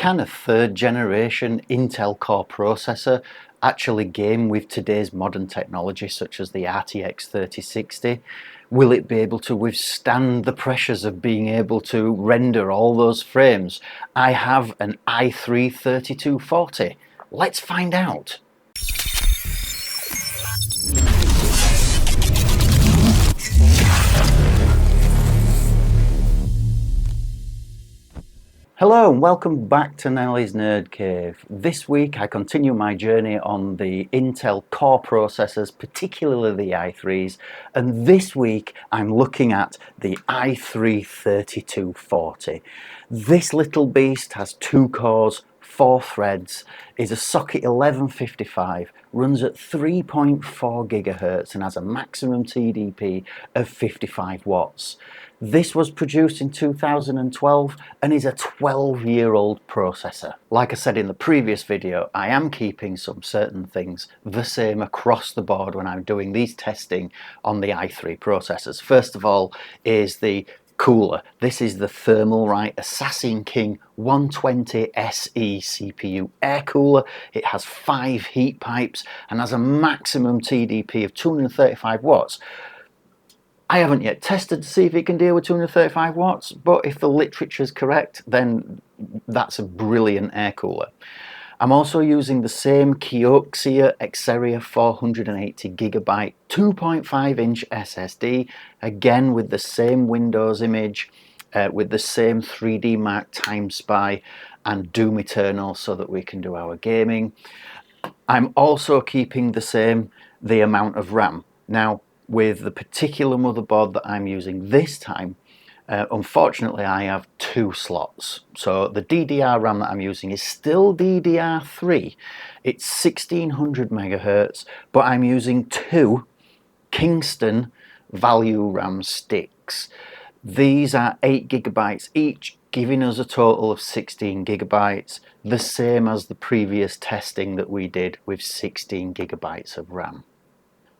can a third generation Intel Core processor actually game with today's modern technology such as the RTX 3060? Will it be able to withstand the pressures of being able to render all those frames? I have an i3 3240. Let's find out. Hello and welcome back to Nelly's Nerd Cave. This week I continue my journey on the Intel Core processors, particularly the i3s, and this week I'm looking at the i3 3240. This little beast has 2 cores, 4 threads, is a socket 1155, runs at 3.4 GHz and has a maximum TDP of 55 watts. This was produced in 2012 and is a 12-year-old processor. Like I said in the previous video, I am keeping some certain things the same across the board when I'm doing these testing on the i3 processors. First of all is the cooler. This is the Thermalright Assassin King 120 SE CPU air cooler. It has 5 heat pipes and has a maximum TDP of 235 watts. I haven't yet tested to see if it can deal with 235 watts, but if the literature is correct, then that's a brilliant air cooler. I'm also using the same Kioxia Xperia 480GB 2.5-inch SSD, again with the same Windows image, with the same 3D Mark Time Spy and Doom Eternal so that we can do our gaming. I'm also keeping the amount of RAM. Now, with the particular motherboard that I'm using this time, unfortunately I have 2 slots. So the DDR RAM that I'm using is still DDR3. It's 1600 MHz, but I'm using 2 Kingston value RAM sticks. These are 8 GB each, giving us a total of 16 GB, the same as the previous testing that we did with 16 GB of RAM.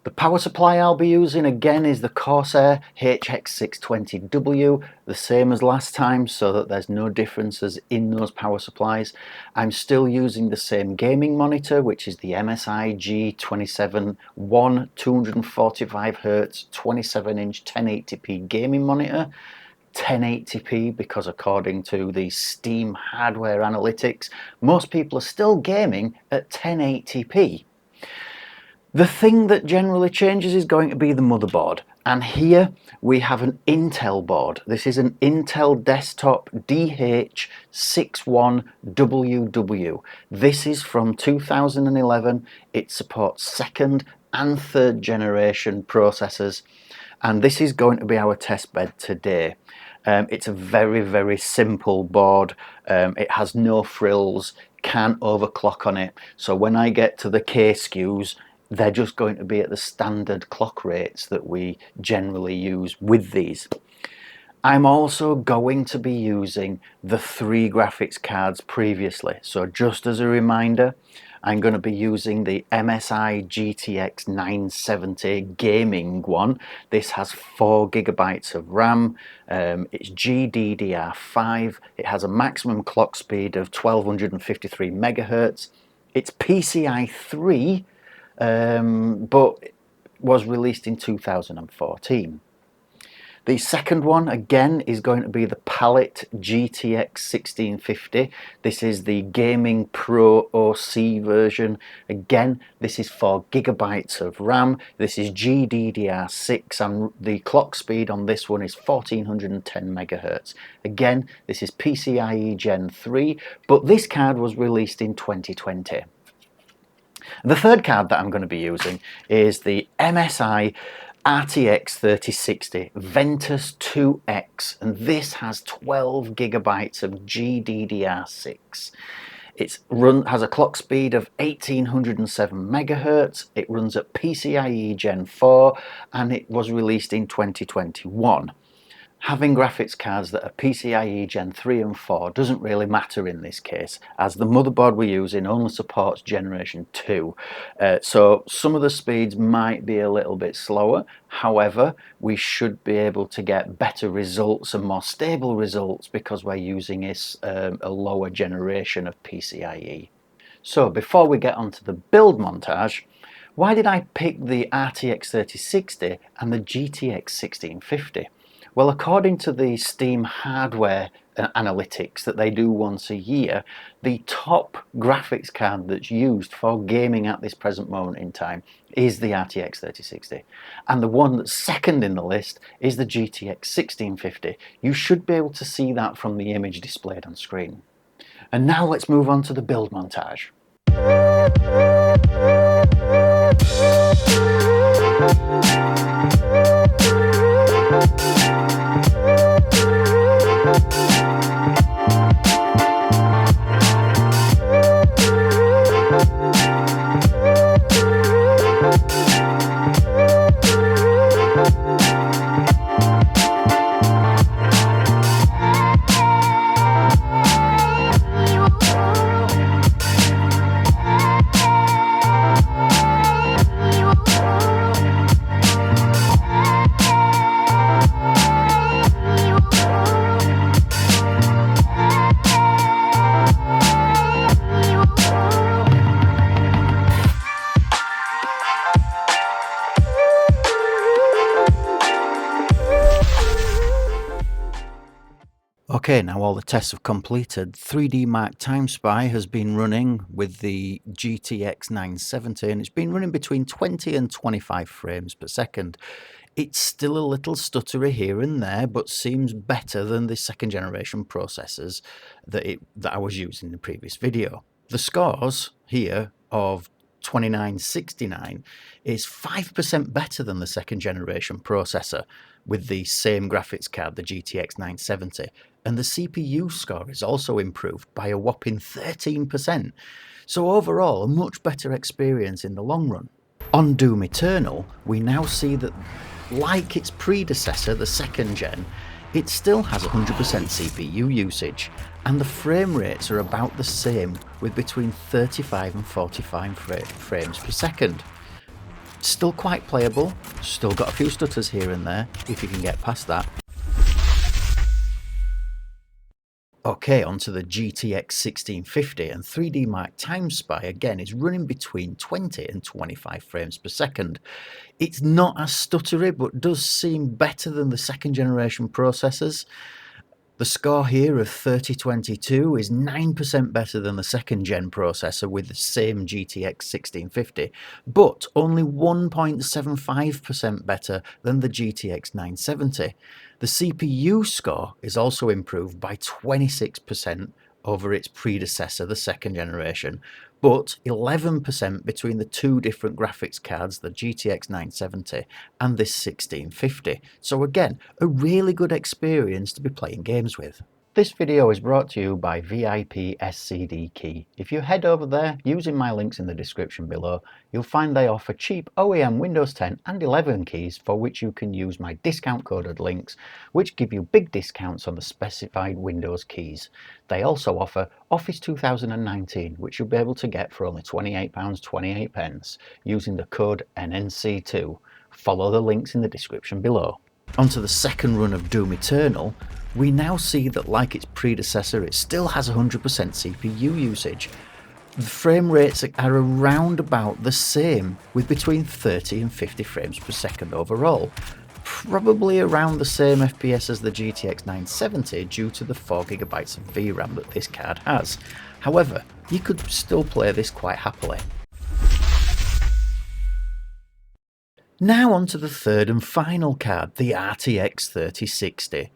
The power supply I'll be using again is the Corsair HX620W, the same as last time, so that there's no differences in those power supplies. I'm still using the same gaming monitor, which is the MSI G27 245Hz 27-inch 1080p gaming monitor. 1080p because according to the Steam hardware analytics, most people are still gaming at 1080p. The thing that generally changes is going to be the motherboard, and here we have an Intel board. This is an Intel Desktop DH61WW. This is from 2011. It supports 2nd and 3rd generation processors, and this is going to be our test bed today. It's a very simple board. It has no frills, can't overclock on it, so when I get to the K SKUs, they're just going to be at the standard clock rates that we generally use with these. I'm also going to be using the 3 graphics cards previously. So just as a reminder, I'm going to be using the MSI GTX 970 gaming one. This has 4 GB of RAM. It's GDDR5. It has a maximum clock speed of 1253 MHz. It's PCI 3. But was released in 2014. The second one again is going to be the Palette GTX 1650. This is the Gaming Pro OC version. Again, this is 4 GB of RAM. This is GDDR6 and the clock speed on this one is 1410 MHz. Again, this is PCIe Gen 3, but this card was released in 2020. The third card that I'm going to be using is the MSI RTX 3060 Ventus 2X, and this has 12 GB of GDDR6. It has a clock speed of 1807 MHz, it runs at PCIe Gen 4, and it was released in 2021. Having graphics cards that are PCIe Gen 3 and 4 doesn't really matter in this case, as the motherboard we're using only supports Generation 2. So some of the speeds might be a little bit slower. However, we should be able to get better results and more stable results because we're using a lower generation of PCIe. So before we get onto the build montage, why did I pick the RTX 3060 and the GTX 1650? Well, according to the Steam hardware analytics that they do once a year, the top graphics card that's used for gaming at this present moment in time is the RTX 3060. And the one that's second in the list is the GTX 1650. You should be able to see that from the image displayed on screen. And now let's move on to the build montage. Okay, now all the tests have completed. 3D Mark Time Spy has been running with the GTX 970 and it's been running between 20 and 25 frames per second. It's still a little stuttery here and there, but seems better than the second generation processors that I was using in the previous video. The scores here of 2969 is 5% better than the second generation processor with the same graphics card, the GTX 970, and the CPU score is also improved by a whopping 13%. So overall, a much better experience in the long run. On Doom Eternal, we now see that, like its predecessor, the second gen, it still has 100% CPU usage, and the frame rates are about the same, with between 35 and 45 frames per second. Still quite playable, still got a few stutters here and there, if you can get past that. Okay, onto the GTX 1650, and 3D Mark Time Spy again is running between 20 and 25 frames per second. It's not as stuttery, but does seem better than the second generation processors. The score here of 3022 is 9% better than the second gen processor with the same GTX 1650, but only 1.75% better than the GTX 970. The CPU score is also improved by 26% over its predecessor, the second generation, but 11% between the two different graphics cards, the GTX 970 and this 1650. So again, a really good experience to be playing games with. This video is brought to you by VIP SCD Key. If you head over there using my links in the description below, you'll find they offer cheap OEM Windows 10 and 11 keys for which you can use my discount coded links, which give you big discounts on the specified Windows keys. They also offer Office 2019, which you'll be able to get for only £28.28 using the code NNC2. Follow the links in the description below. Onto the second run of Doom Eternal, we now see that, like its predecessor, it still has 100% CPU usage. The frame rates are around about the same, with between 30 and 50 frames per second overall. Probably around the same FPS as the GTX 970 due to the 4GB of VRAM that this card has. However, you could still play this quite happily. Now on to the third and final card, the RTX 3060.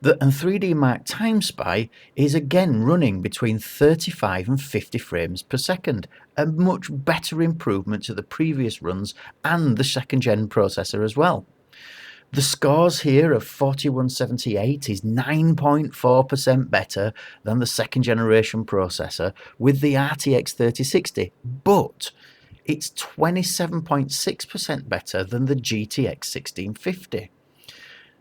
And 3D Mark Time Spy is again running between 35 and 50 frames per second, a much better improvement to the previous runs and the second gen processor as well. The scores here of 4178 is 9.4% better than the second generation processor with the RTX 3060, but it's 27.6% better than the GTX 1650.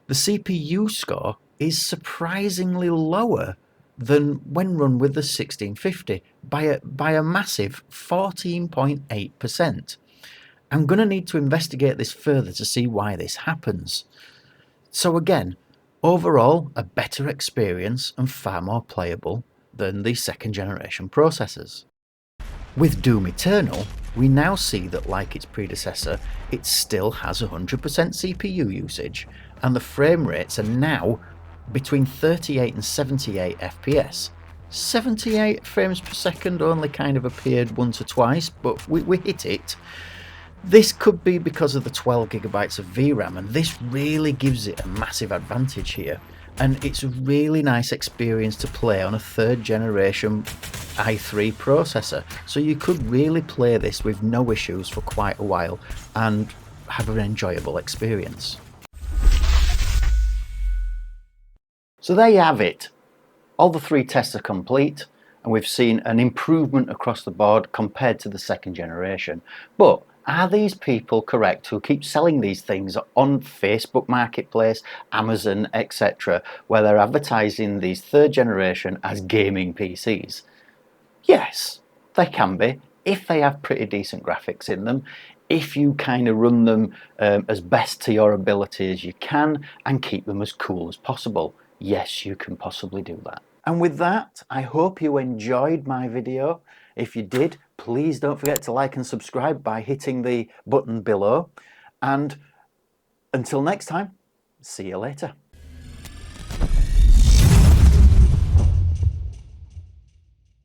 The CPU score is surprisingly lower than when run with the 1650 by a massive 14.8%. I'm going to need to investigate this further to see why this happens. So again, overall a better experience and far more playable than the second generation processors. With Doom Eternal, we now see that, like its predecessor, it still has 100% CPU usage, and the frame rates are now between 38 and 78 FPS. 78 frames per second only kind of appeared once or twice, but we hit it. This could be because of the 12GB of VRAM, and this really gives it a massive advantage here. And it's a really nice experience to play on a third generation i3 processor, so you could really play this with no issues for quite a while and have an enjoyable experience. So there you have it. All the 3 tests are complete, and we've seen an improvement across the board compared to the second generation. But are these people correct who keep selling these things on Facebook Marketplace, Amazon, etc., where they're advertising these third generation as gaming PCs? Yes, they can be, if they have pretty decent graphics in them, if you kind of run them as best to your ability as you can and keep them as cool as possible. Yes, you can possibly do that. And with that, I hope you enjoyed my video. If you did, please don't forget to like and subscribe by hitting the button below. And until next time, see you later.